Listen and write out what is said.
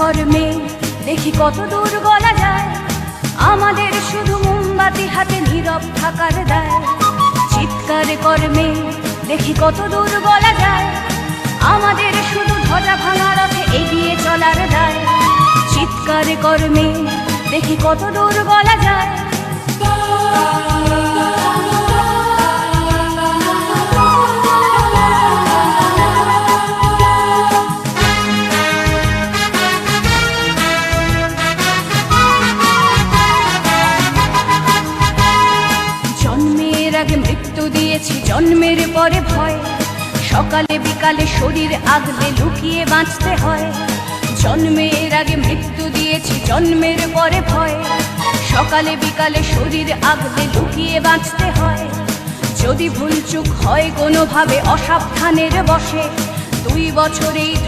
কর্মে দেখি কত দূর গলা যায়, আমাদের শুধু মোমবাতি হাতে নীরব থাকার দায়। চিৎকার কর্মে দেখি কত দূর গলা যায়, আমাদের শুধু ধ্বজা ভাঙা রথে এগিয়ে চলার দায়। চিৎকার কর্মে দেখি কত দূর গলা যায়। জন্মের আগে মৃত্যু দিয়েছি, জন্মের পরে ভয়, সকালে বিকালে শরীর আগলে লুকিয়ে বাঁচতে হয়। জন্মের আগে মৃত্যু দিয়েছি, জন্মের পরে ভয়, সকালে বিকালে শরীর আগলে লুকিয়ে বাঁচতে হয়। যদি ভুলচুক হয় কোনোভাবে অসাবধানের বশে, 2 বছরেই